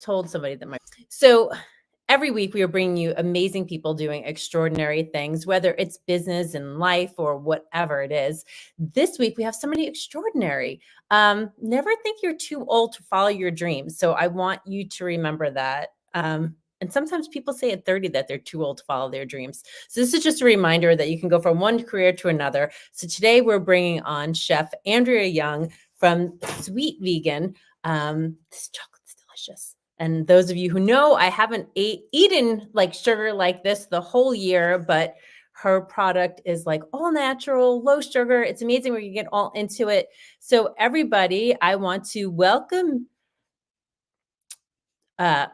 told somebody that so every week we are bringing you amazing people doing extraordinary things, whether it's business and life or whatever it is. This week we have somebody extraordinary. Never think you're too old to follow your dreams. So I want you to remember that. And sometimes people say at 30 that they're too old to follow their dreams. So this is just a reminder that you can go from one career to another. So today we're bringing on Chef Andrea Young from Sweet Vegan. This chocolate's delicious. And those of you who know, I haven't eaten like sugar like this the whole year, but her product is like all natural, low sugar. It's amazing where you get all into it. So everybody, I want to welcome, yeah,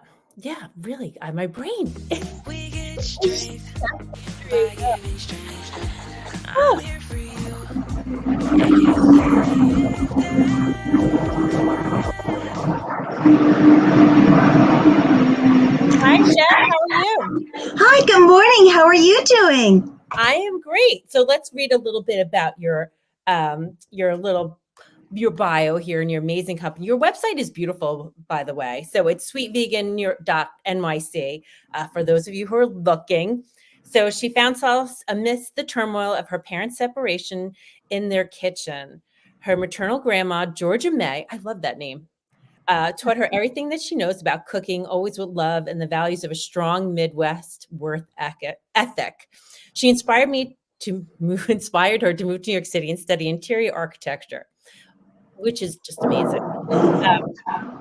really, my brain. We get strength by giving strength. I'm here for you. Hi, Chef. How are you? Hi, good morning. How are you doing? I am great. So let's read a little bit about your bio here and your amazing company. Your website is beautiful, by the way. So it's sweetvegan.nyc for those of you who are looking. So she found solace amidst the turmoil of her parents' separation in their kitchen. Her maternal grandma, Georgia May, I love that name, taught her everything that she knows about cooking, always with love and the values of a strong Midwest work ethic. She inspired her to move to New York City and study interior architecture, which is just amazing.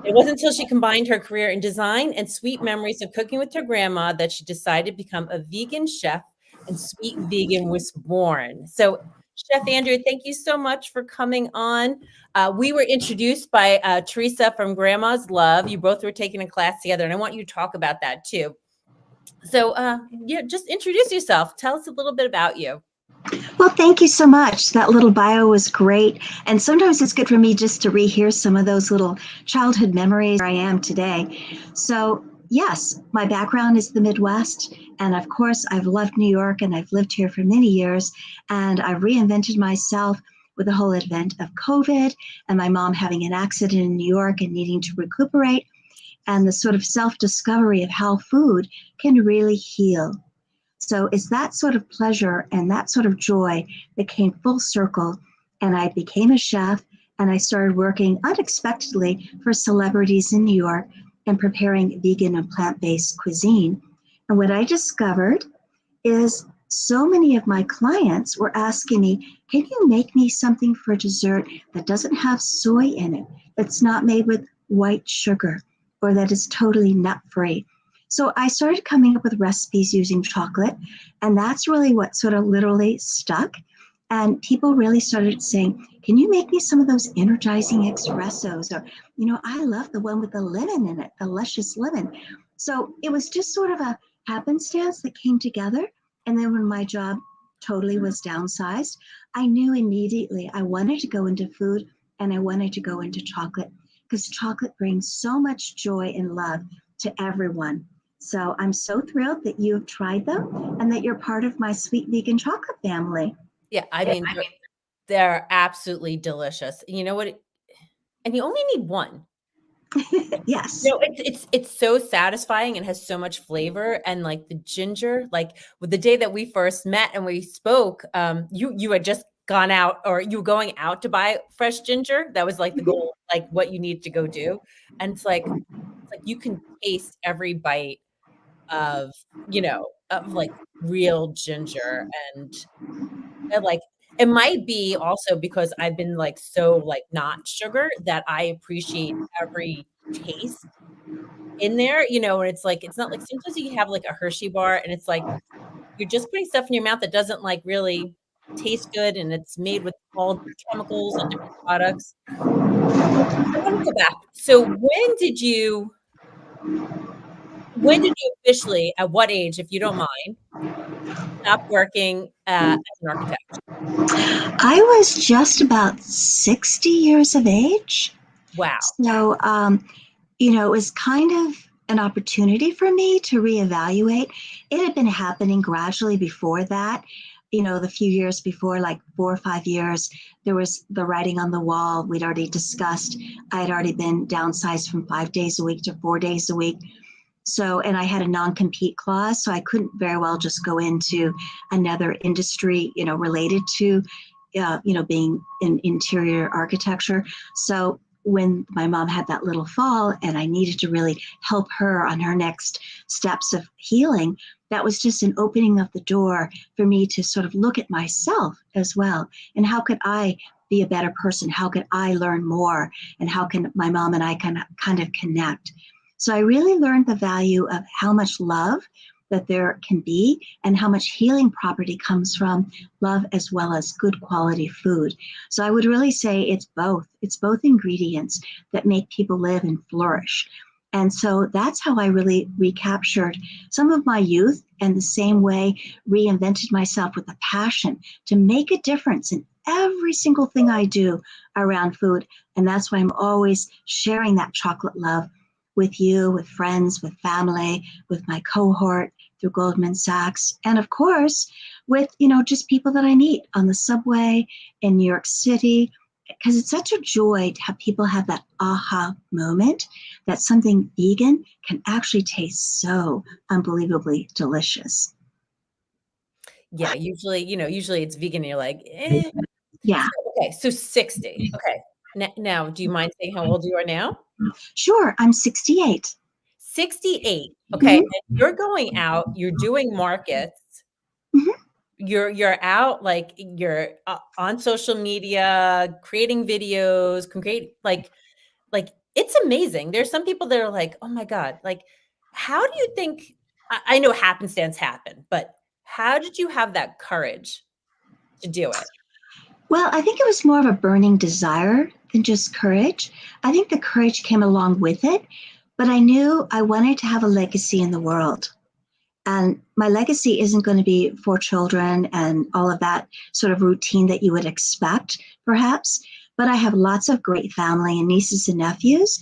It wasn't until she combined her career in design and sweet memories of cooking with her grandma that she decided to become a vegan chef, and Sweet Vegan was born. So, Chef Andrea, thank you so much for coming on. We were introduced by Teresa from Grandma's Love. You both were taking a class together, and I want you to talk about that too. So, yeah, just introduce yourself. Tell us a little bit about you. Well, thank you so much. That little bio was great. And sometimes it's good for me just to rehear some of those little childhood memories where I am today. So, yes, my background is the Midwest. And of course, I've loved New York and I've lived here for many years. And I've reinvented myself with the whole advent of COVID and my mom having an accident in New York and needing to recuperate, and the sort of self-discovery of how food can really heal. So it's that sort of pleasure and that sort of joy that came full circle. And I became a chef and I started working unexpectedly for celebrities in New York and preparing vegan and plant-based cuisine. And what I discovered is so many of my clients were asking me, can you make me something for dessert that doesn't have soy in it, that's not made with white sugar, or that is totally nut-free? So I started coming up with recipes using chocolate, and that's really what sort of literally stuck. And people really started saying, can you make me some of those energizing espressos? Or, I love the one with the lemon in it, the luscious lemon. So it was just sort of a happenstance that came together. And then when my job totally was downsized, I knew immediately I wanted to go into food and I wanted to go into chocolate, because chocolate brings so much joy and love to everyone. So I'm so thrilled that you have tried them and that you're part of my Sweet Vegan chocolate family. Yeah, I mean, they're absolutely delicious. You know what? And you only need one. Yes. It's so satisfying and has so much flavor, and like the ginger, like with the day that we first met and we spoke, you had just gone out, or you were going out to buy fresh ginger. That was like the goal, like what you need to go do. And it's like you can taste every bite of, of like real ginger. And like, it might be also because I've been like so like not sugar that I appreciate every taste in there, and it's like, it's not like sometimes you have like a Hershey bar and it's like you're just putting stuff in your mouth that doesn't like really taste good, and it's made with all chemicals and different products. I want to go back. So when did you officially, at what age, if you don't mind, stop working as an architect? I was just about 60 years of age. Wow. So, it was kind of an opportunity for me to reevaluate. It had been happening gradually before that. the few years before, like 4 or 5 years, there was the writing on the wall. We'd already discussed, I had already been downsized from 5 days a week to 4 days a week. So, and I had a non-compete clause, so I couldn't very well just go into another industry, related to, being in interior architecture. So when my mom had that little fall and I needed to really help her on her next steps of healing, that was just an opening of the door for me to sort of look at myself as well. And how could I be a better person? How could I learn more? And how can my mom and I kind of connect? So I really learned the value of how much love that there can be and how much healing property comes from love as well as good quality food. So I would really say it's both. It's both ingredients that make people live and flourish. And so that's how I really recaptured some of my youth, and the same way reinvented myself with a passion to make a difference in every single thing I do around food. And that's why I'm always sharing that chocolate love with you, with friends, with family, with my cohort through Goldman Sachs, and of course, with, just people that I meet on the subway in New York City, because it's such a joy to have people have that aha moment that something vegan can actually taste so unbelievably delicious. Yeah, usually it's vegan and you're like, eh. Yeah, Okay, so 60. Okay. Now, do you mind saying how old you are now? sure. I'm 68. 68. Okay, Mhm, and you're going out, you're doing markets, mhm. you're out, like, you're, on social media, creating videos, create like, it's amazing. There's some people that are like, "Oh my god," like, how do you think I know happenstance happened, but how did you have that courage to do it? Well, I think it was more of a burning desire than just courage. I think the courage came along with it, but I knew I wanted to have a legacy in the world. And my legacy isn't going to be for children and all of that sort of routine that you would expect, perhaps. But I have lots of great family and nieces and nephews.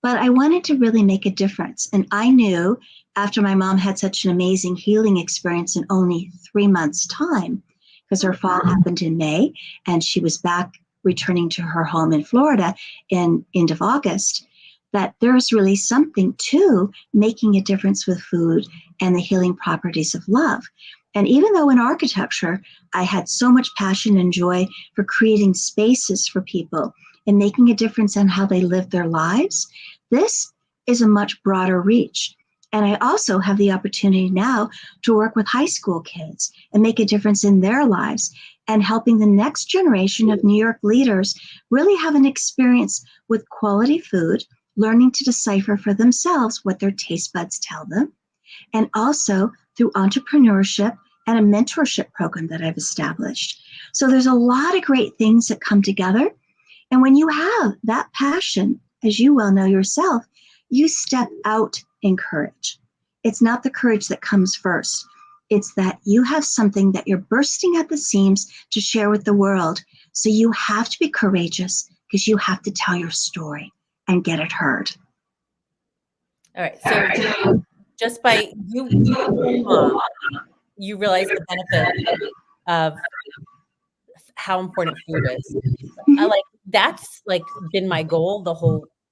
But I wanted to really make a difference. And I knew after my mom had such an amazing healing experience in only 3 months' time, because her fall happened in May and she was back returning to her home in Florida in end of August, that there's really something to making a difference with food and the healing properties of love. And even though in architecture, I had so much passion and joy for creating spaces for people and making a difference in how they live their lives, this is a much broader reach. And I also have the opportunity now to work with high school kids and make a difference in their lives and helping the next generation of New York leaders really have an experience with quality food, learning to decipher for themselves what their taste buds tell them, and also through entrepreneurship and a mentorship program that I've established. So there's a lot of great things that come together. And when you have that passion, as you well know yourself, you step out in courage. It's not the courage that comes first. It's that you have something that you're bursting at the seams to share with the world. So you have to be courageous because you have to tell your story and get it heard. All right, so just by you being a mom, you realize the benefit of how important food is. I Mhm. like that's, like, been my goal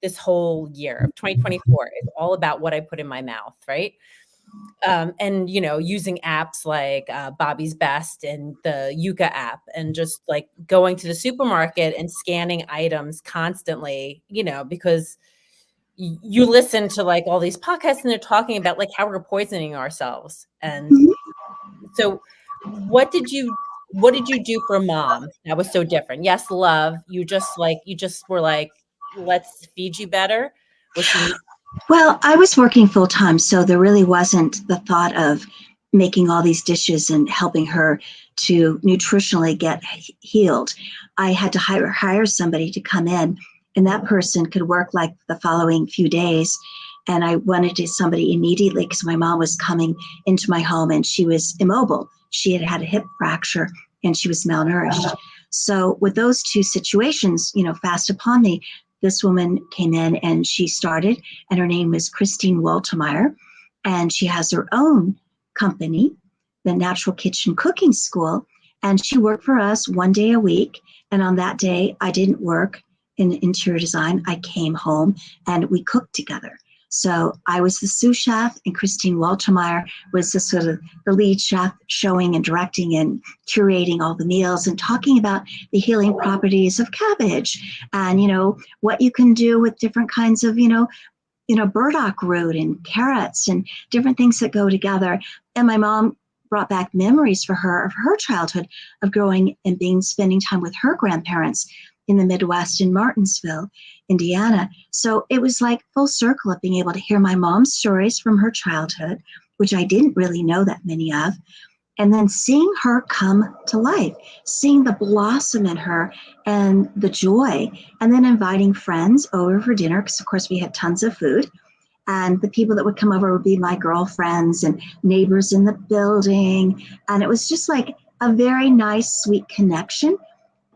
this whole year of 2024 is all about what I put in my mouth, right? And, using apps like, Bobby's Best and the Yuka app, and just, like, going to the supermarket and scanning items constantly, because you listen to, like, all these podcasts and they're talking about, like, how we're poisoning ourselves. And Mhm. so what did you do for mom that was so different? Yes, love. You just were like, "Let's feed you better." Was she Well, I was working full time, so there really wasn't the thought of making all these dishes and helping her to nutritionally get healed. I had to hire somebody to come in, and that person could work like the following few days. And I wanted to somebody immediately because my mom was coming into my home and she was immobile. She had had a hip fracture and she was malnourished. So with those two situations, fast upon me, this woman came in and she started, and her name is Christine Waltemeyer, and she has her own company, the Natural Kitchen Cooking School, And she worked for us one day a week. And on that day, I didn't work in interior design. I came home and we cooked together. So I was the sous chef, and Christine Waltermeyer was the sort of the lead chef, showing and directing and curating all the meals and talking about the healing properties of cabbage and, what you can do with different kinds of, burdock root and carrots and different things that go together. And my mom brought back memories for her of her childhood of growing and spending time with her grandparents in the Midwest in Martinsville, Indiana. So it was like full circle of being able to hear my mom's stories from her childhood, which I didn't really know that many of, and then seeing her come to life, seeing the blossom in her and the joy, and then inviting friends over for dinner, because of course we had tons of food. And the people that would come over would be my girlfriends and neighbors in the building. And it was just like a very nice, sweet connection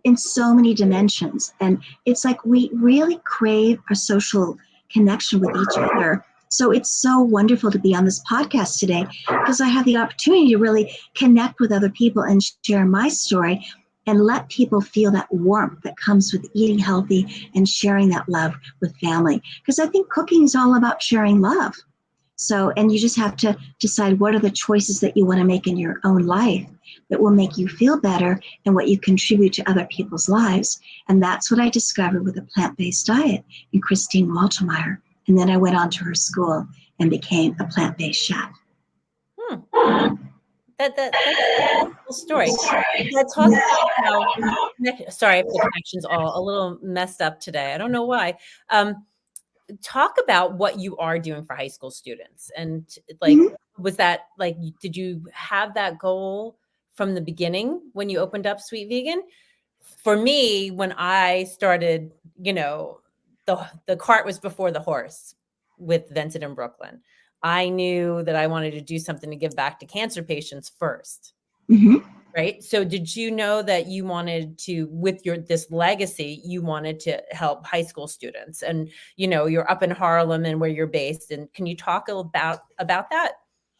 in so many dimensions. And it's like we really crave a social connection with each other. So it's so wonderful to be on this podcast today because I have the opportunity to really connect with other people and share my story and let people feel that warmth that comes with eating healthy and sharing that love with family. Because I think cooking is all about sharing love. So, and you just have to decide what are the choices that you want to make in your own life that will make you feel better and what you contribute to other people's lives. And that's what I discovered with a plant-based diet in Christine Waltermeyer. And then I went on to her school and became a plant-based chef. That's a cool story. Let's talk about how, sorry, the connection's all a little messed up today. I don't know why. Talk about what you are doing for high school students. And like, was that like, did you have that goal from the beginning when you opened up Sweet Vegan? For me, when I started, the cart was before the horse with Vincent in Brooklyn. I knew that I wanted to do something to give back to cancer patients first. Right. So did you know that you wanted to, with this legacy, you wanted to help high school students, and, you're up in Harlem and where you're based, and can you talk about that?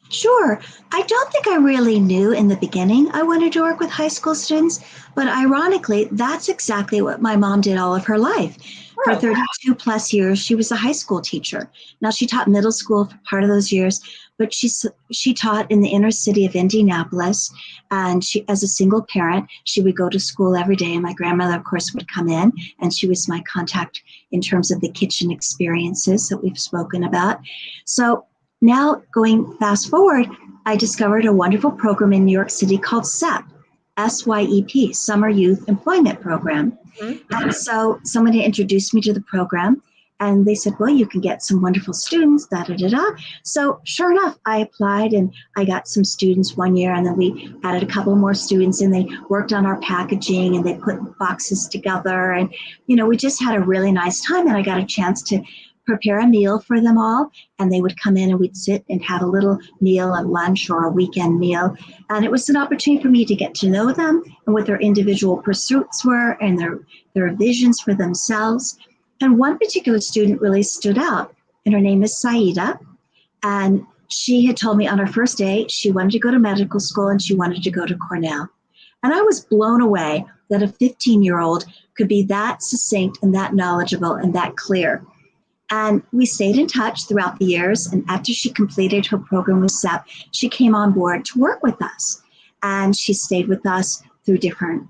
Sure. I don't think I really knew in the beginning I wanted to work with high school students, but ironically, that's exactly what my mom did all of her life. For 32 plus years, she was a high school teacher. Now, she taught middle school for part of those years, but she taught in the inner city of Indianapolis. And she, as a single parent, she would go to school every day. And my grandmother, of course, would come in, and she was my contact in terms of the kitchen experiences that we've spoken about. So now, going fast forward, I discovered a wonderful program in New York City called SEP, SYEP, Summer Youth Employment Program. And so somebody introduced me to the program, and they said, well, you can get some wonderful students, da-da-da-da. So sure enough, I applied, and I got some students one year, and then we added a couple more students, and they worked on our packaging, and they put boxes together. And, we just had a really nice time, and I got a chance to prepare a meal for them all, and they would come in and we'd sit and have a little meal at lunch or a weekend meal. And it was an opportunity for me to get to know them and what their individual pursuits were and their visions for themselves. And one particular student really stood out, and her name is Saida. And she had told me on her first day she wanted to go to medical school and she wanted to go to Cornell. And I was blown away that a 15-year-old could be that succinct and that knowledgeable and that clear. And we stayed in touch throughout the years. And after she completed her program with SEP, she came on board to work with us. And she stayed with us through different,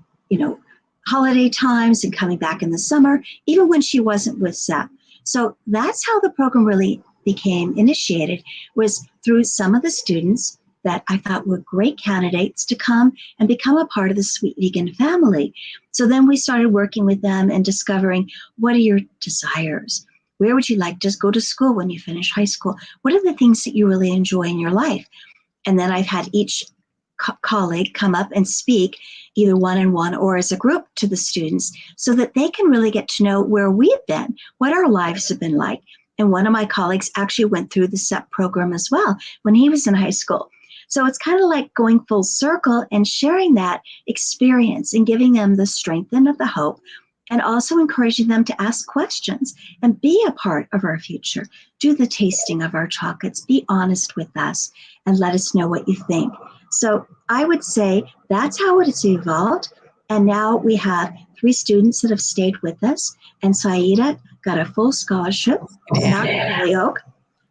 holiday times and coming back in the summer, even when she wasn't with SEP. So that's how the program really became initiated, was through some of the students that I thought were great candidates to come and become a part of the Sweet Vegan family. So then we started working with them and discovering, what are your desires? Where would you like to go to school when you finish high school? What are the things that you really enjoy in your life? And then I've had each colleague come up and speak, either one-on-one or as a group, to the students so that they can really get to know where we've been, what our lives have been like. And one of my colleagues actually went through the SEP program as well when he was in high school. So it's kind of like going full circle and sharing that experience and giving them the strength and the hope, and also encouraging them to ask questions and be a part of our future. Do the tasting of our chocolates. Be honest with us and let us know what you think. So I would say that's how it has evolved. And now we have 3 students that have stayed with us, and Saida got a full scholarship out of Holyoke.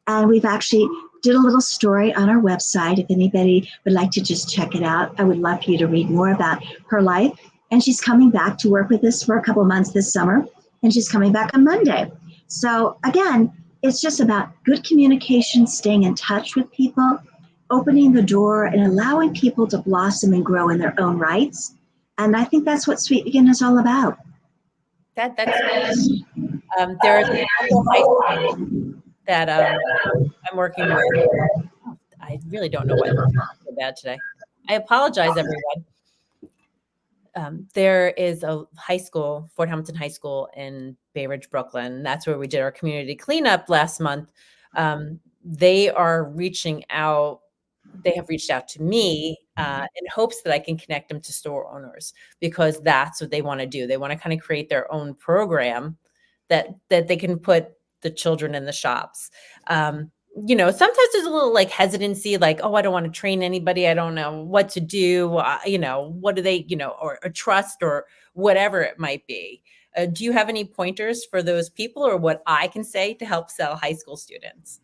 And we've actually did a little story on our website. If anybody would like to just check it out, I would love for you to read more about her life. And she's coming back to work with us for a couple months this summer, and she's coming back on Monday. So again, it's just about good communication, staying in touch with people, opening the door and allowing people to blossom and grow in their own rights. And I think that's what Sweet Begin is all about. That's there is a local high school that I'm working with. Oh, I really don't know why it's so bad today. I apologize, everyone. There is a high school, Fort Hamilton High School in Bay Ridge, Brooklyn. That's where we did our community cleanup last month. They are reaching out. They have reached out to me in hopes that I can connect them to store owners, because that's what they want to do. They want to kind of create their own program that they can put the children in the shops. Sometimes there's a little like hesitancy, like, oh, I don't want to train anybody. I don't know what to do. What do they, or trust or whatever it might be. Do you have any pointers for those people, or what I can say to help sell high school students?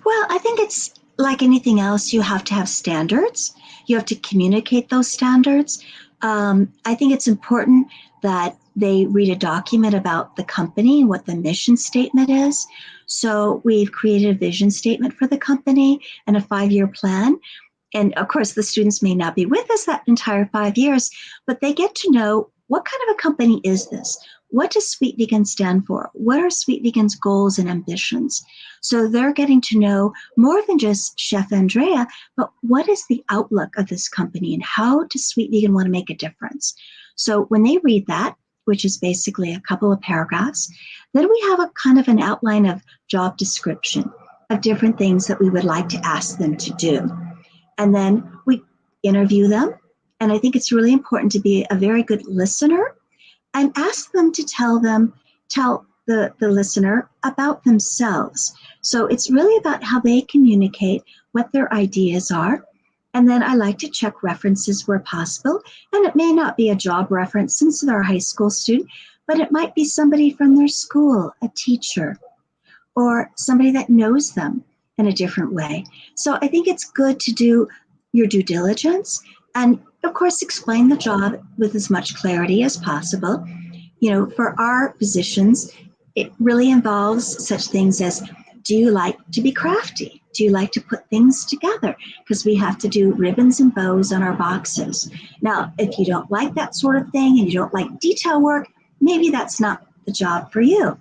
Well, I think it's like anything else. You have to have standards. You have to communicate those standards. I think it's important that they read a document about the company, what the mission statement is. So we've created a vision statement for the company and a 5-year plan. And of course, the students may not be with us that entire 5 years, but they get to know, what kind of a company is this? What does Sweet Vegan stand for? What are Sweet Vegan's goals and ambitions? So they're getting to know more than just Chef Andrea, but what is the outlook of this company and how does Sweet Vegan want to make a difference? So when they read that, which is basically a couple of paragraphs, then we have a kind of an outline of job description of different things that we would like to ask them to do. And then we interview them. And I think it's really important to be a very good listener and ask them to tell the listener about themselves. So it's really about how they communicate, what their ideas are. And then I like to check references where possible. And it may not be a job reference since they're a high school student, but it might be somebody from their school, a teacher, or somebody that knows them in a different way. So I think it's good to do your due diligence and, of course, explain the job with as much clarity as possible. For our positions, it really involves such things as, do you like to be crafty? Do you like to put things together? Because we have to do ribbons and bows on our boxes. Now, if you don't like that sort of thing and you don't like detail work, maybe that's not the job for you.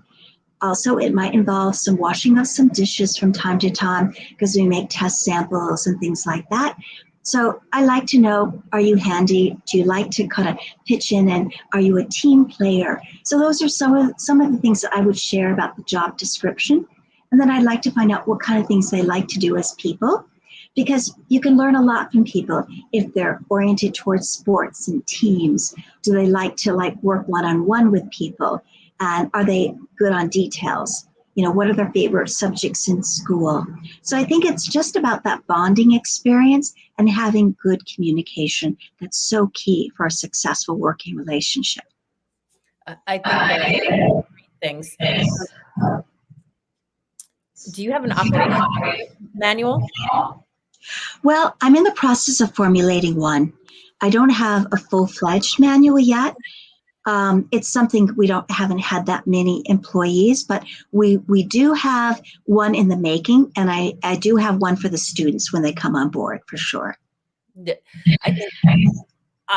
Also, it might involve some washing of some dishes from time to time because we make test samples and things like that. So I like to know, are you handy? Do you like to kind of pitch in, and are you a team player? So those are some of the things that I would share about the job description. And then I'd like to find out what kind of things they like to do as people, because you can learn a lot from people if they're oriented towards sports and teams. Do they like to work one-on-one with people? And are they good on details? What are their favorite subjects in school? So I think it's just about that bonding experience and having good communication. That's so key for a successful working relationship. I think that things. Do you have an operating manual? Well, I'm in the process of formulating one. I don't have a full-fledged manual yet. It's something we haven't had that many employees, but we do have one in the making, and I do have one for the students when they come on board, for sure. I think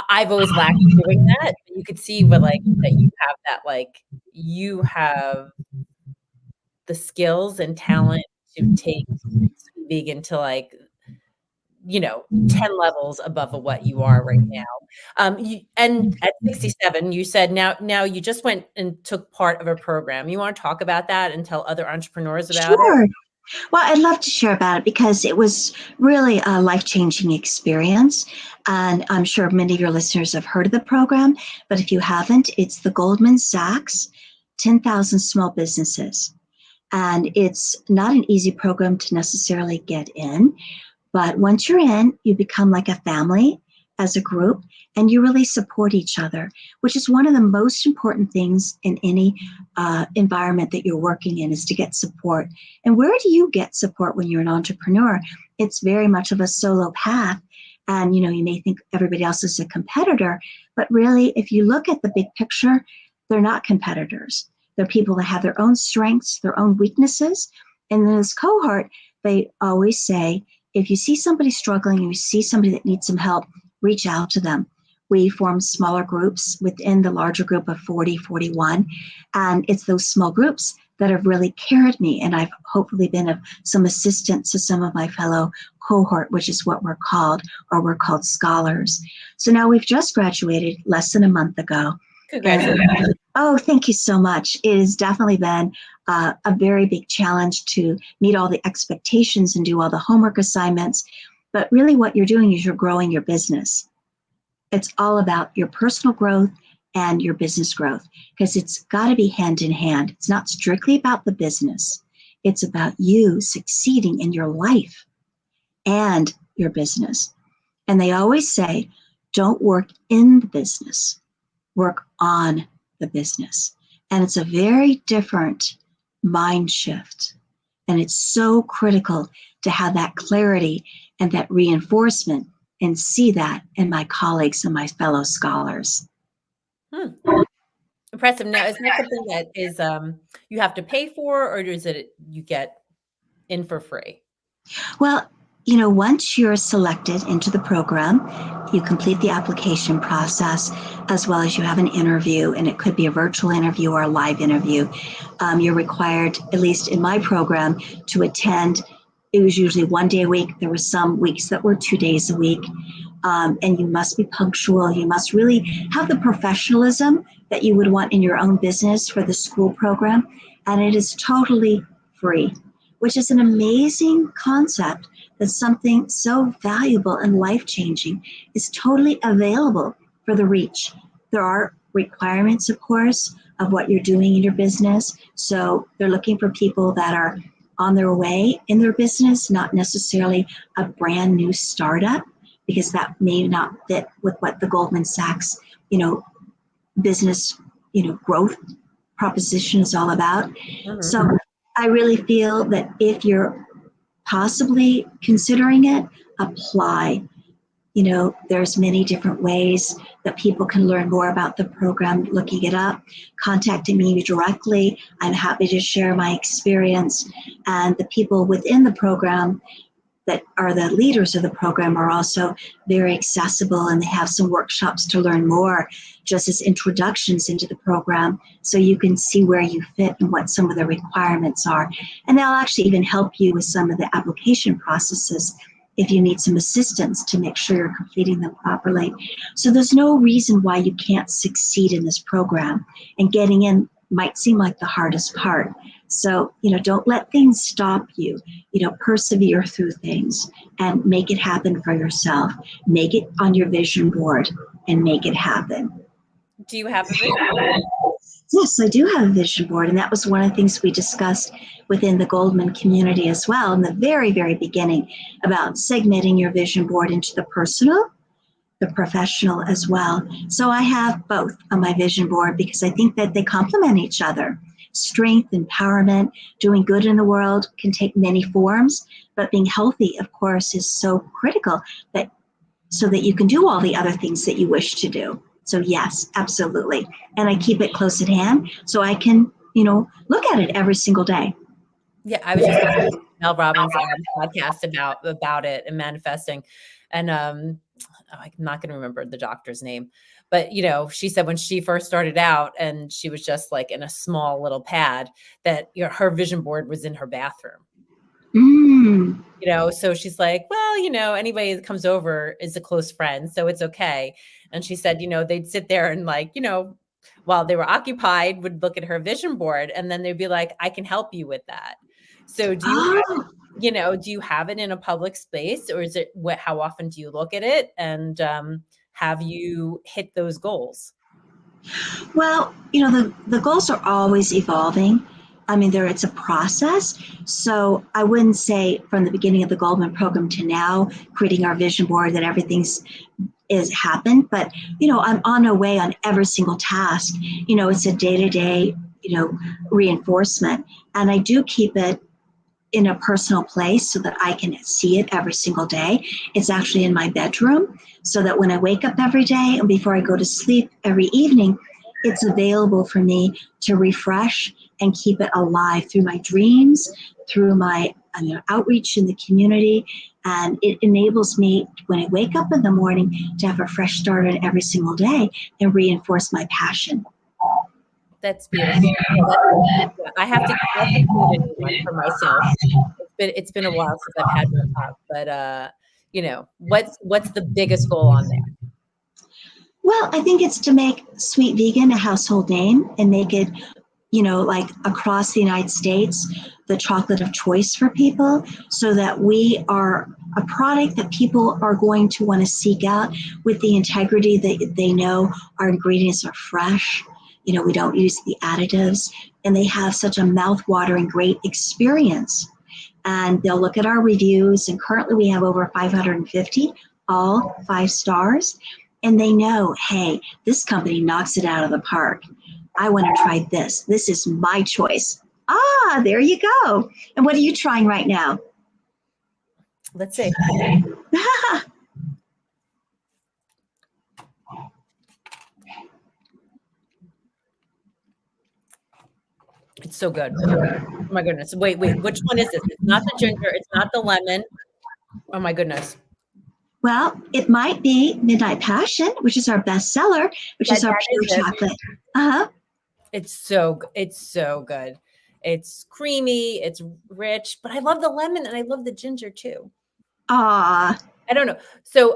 I've always lacked doing that. You could see that you have that, you have the skills and talent to take Sweet Vegan to 10 levels above of what you are right now. And at 67, you said now you just went and took part of a program. You want to talk about that and tell other entrepreneurs about it? Sure. Well, I'd love to share about it because it was really a life-changing experience. And I'm sure many of your listeners have heard of the program, but if you haven't, it's the Goldman Sachs 10,000 Small Businesses. And it's not an easy program to necessarily get in, But once you're in, you become like a family as a group, and you really support each other, which is one of the most important things in any environment that you're working in, is to get support. And where do you get support when you're an entrepreneur? It's very much of a solo path. And, you may think everybody else is a competitor, but really, if you look at the big picture, they're not competitors. They're people that have their own strengths, their own weaknesses. And in this cohort, they always say, if you see somebody struggling, you see somebody that needs some help, reach out to them. We form smaller groups within the larger group of 40, 41. And it's those small groups that have really carried me. And I've hopefully been of some assistance to some of my fellow cohort, which is what we're called, or we're called scholars. So now we've just graduated less than a month ago. Congratulations. Oh, thank you so much. It has definitely been a very big challenge to meet all the expectations and do all the homework assignments. But really what you're doing is you're growing your business. It's all about your personal growth and your business growth, because it's got to be hand in hand. It's not strictly about the business. It's about you succeeding in your life and your business. And they always say, don't work in the business, work on the business. And it's a very different mind shift. And it's so critical to have that clarity and that reinforcement and see that in my colleagues and my fellow scholars. Impressive. Now, is that something that is you have to pay for, or is it you get in for free? Well, once you're selected into the program, you complete the application process, as well as you have an interview, and it could be a virtual interview or a live interview. You're required, at least in my program, to attend. It was usually 1 day a week. There were some weeks that were 2 days a week. And you must be punctual. You must really have the professionalism that you would want in your own business for the school program. And it is totally free, which is an amazing concept, that something so valuable and life-changing is totally available for the reach. There are requirements, of course, of what you're doing in your business. So they're looking for people that are on their way in their business, not necessarily a brand new startup, because that may not fit with what the Goldman Sachs, business, growth proposition is all about. Mm-hmm. So I really feel that if you're possibly considering it, apply. There's many different ways that people can learn more about the program, looking it up, contacting me directly. I'm happy to share my experience. And the people within the program that are the leaders of the program are also very accessible, and they have some workshops to learn more, just as introductions into the program, so you can see where you fit and what some of the requirements are. And they'll actually even help you with some of the application processes if you need some assistance to make sure you're completing them properly. So there's no reason why you can't succeed in this program, and getting in might seem like the hardest part. So, don't let things stop you. Persevere through things and make it happen for yourself. Make it on your vision board and make it happen. Do you have a vision board? Yes, I do have a vision board. And that was one of the things we discussed within the Goldman community as well in the very, very beginning, about segmenting your vision board into the personal, the professional as well. So I have both on my vision board, because I think that they complement each other. Strength, empowerment, doing good in the world can take many forms, but being healthy, of course, is so critical, so that you can do all the other things that you wish to do. So yes, absolutely. And I keep it close at hand so I can, look at it every single day. Yeah, I was just listening to Mel Robbins' podcast about it and manifesting, and I'm not going to remember the doctor's name, but she said when she first started out and she was just like in a small little pad, that her vision board was in her bathroom. So she's like, well, anybody that comes over is a close friend, so it's okay. And she said, they'd sit there and while they were occupied, would look at her vision board, and then they'd be like, I can help you with that. So do you have it in a public space, or is it how often do you look at it, and have you hit those goals? Well, the goals are always evolving. I mean, it's a process. So I wouldn't say from the beginning of the Goldman program to now, creating our vision board, that everything's is happened. But, I'm on a way on every single task. It's a day-to-day, reinforcement. And I do keep it in a personal place so that I can see it every single day. It's actually in my bedroom so that when I wake up every day and before I go to sleep every evening, it's available for me to refresh and keep it alive through my dreams, through my outreach in the community. And it enables me, when I wake up in the morning, to have a fresh start on every single day and reinforce my passion. That's beautiful. I have to create a new one for myself. It's been a while since I've had one up, but what's the biggest goal on there? Well, I think it's to make Sweet Vegan a household name and make it, like across the United States, the chocolate of choice for people, so that we are a product that people are going to want to seek out with the integrity that they know our ingredients are fresh. We don't use the additives, and they have such a mouth-watering great experience. And they'll look at our reviews, and currently we have over 550, all 5 stars. And they know, hey, this company knocks it out of the park. I want to try this. This is my choice. Ah, there you go. And what are you trying right now? Let's see. It's so good. Oh my goodness. Wait. Which one is this? It's not the ginger. It's not the lemon. Oh my goodness. Well, it might be Midnight Passion, which is our bestseller, which is our pure chocolate. Uh-huh. It's so good. It's creamy, it's rich, but I love the lemon and I love the ginger too. Ah, I don't know. So,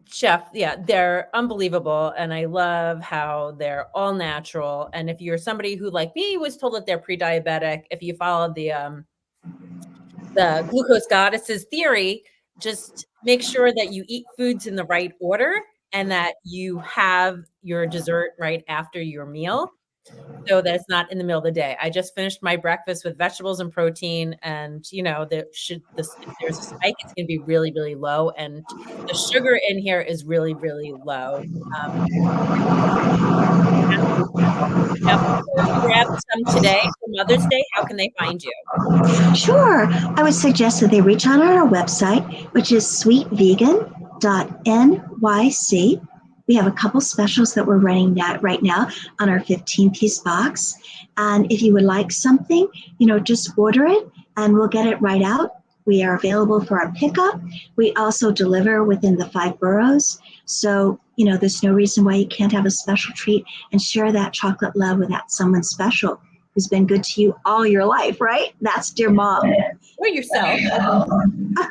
Chef, yeah, they're unbelievable, and I love how they're all natural. And if you're somebody who, like me, was told that they're pre-diabetic, if you follow the glucose goddesses theory, just make sure that you eat foods in the right order and that you have your dessert right after your meal, so that it's not in the middle of the day. I just finished my breakfast with vegetables and protein, and if there's a spike, it's going to be really, really low, and the sugar in here is really, really low. Grab some today for Mother's Day. How can they find you? Sure. I would suggest that they reach out on our website, which is sweetvegan.nyc. We have a couple specials that we're running right now on our 15-piece box. And if you would like something, just order it and we'll get it right out. We are available for our pickup. We also deliver within the 5 boroughs. So, there's no reason why you can't have a special treat and share that chocolate love with that someone special who's been good to you all your life, right? That's dear mom. Or yourself. Of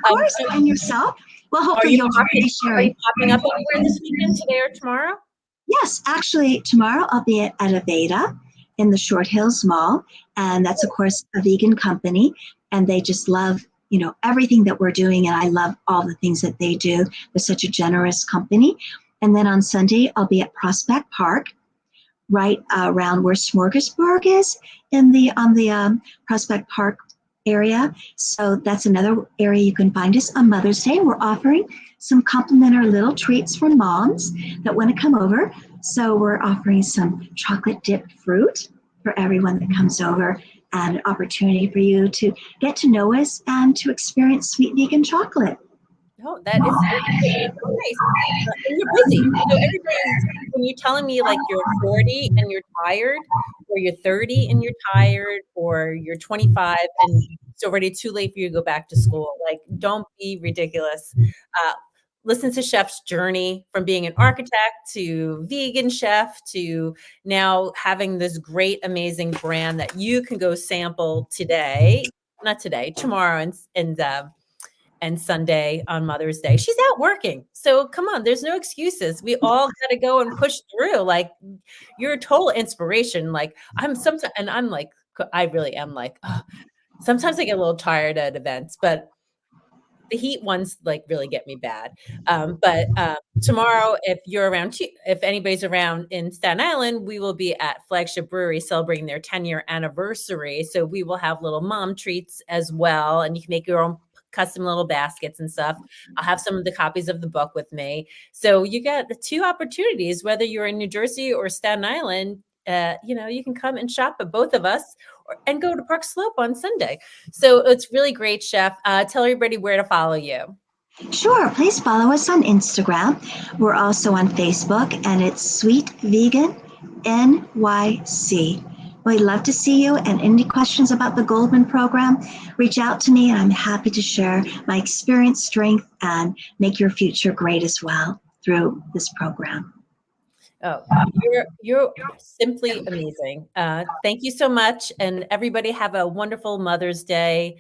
course, and yourself. Well, hopefully you'll be sharing. Are you popping up anywhere this weekend, today or tomorrow? Yes, actually, tomorrow I'll be at Aveda in the Short Hills Mall. And that's, of course, a vegan company. And they just love, everything that we're doing. And I love all the things that they do. They're such a generous company. And then on Sunday, I'll be at Prospect Park, right around where Smorgasburg is on the Prospect Park area. So that's another area you can find us on Mother's Day. We're offering some complimentary little treats for moms that want to come over. So we're offering some chocolate dipped fruit for everyone that comes over, and an opportunity for you to get to know us and to experience sweet vegan chocolate. Oh, that is nice. And you're busy. So when you're telling me like you're 40 and you're tired, or you're 30 and you're tired, or you're 25 and it's already too late for you to go back to school, like, don't be ridiculous. Listen to Chef's journey from being an architect to vegan chef to now having this great, amazing brand that you can go sample tomorrow, and Sunday on Mother's Day. She's out working. So come on, there's no excuses. We all got to go and push through. Like, you're a total inspiration. Like, I really am like, sometimes I get a little tired at events, but The heat ones like really get me bad. But tomorrow, if you're around, if anybody's around in Staten Island, we will be at Flagship Brewery celebrating their 10-year anniversary. So we will have little mom treats as well, and you can make your own custom little baskets and stuff. I'll have some of the copies of the book with me. So you get the two opportunities, whether you're in New Jersey or Staten Island. You can come and shop at both of us and go to Park Slope on Sunday. So it's really great, Chef. Tell everybody where to follow you. Sure, please follow us on Instagram. We're also on Facebook, and it's Sweet Vegan NYC. We'd love to see you, and any questions about the Goldman program, reach out to me, and I'm happy to share my experience, strength, and make your future great as well through this program. Oh, you're simply amazing. Thank you so much, and everybody have a wonderful Mother's Day.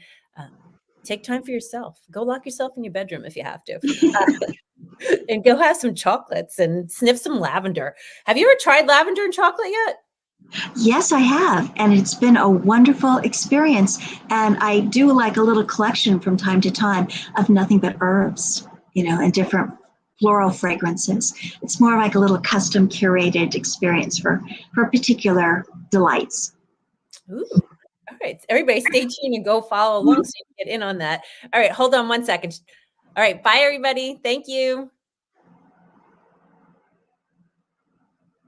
Take time for yourself. Go lock yourself in your bedroom if you have to, and go have some chocolates and sniff some lavender. Have you ever tried lavender and chocolate yet? Yes, I have, and it's been a wonderful experience. And I do like a little collection from time to time of nothing but herbs, and different floral fragrances. It's more like a little custom curated experience for particular delights. Ooh. All right. Everybody stay tuned and go follow along so you can get in on that. All right. Hold on one second. All right. Bye, everybody. Thank you.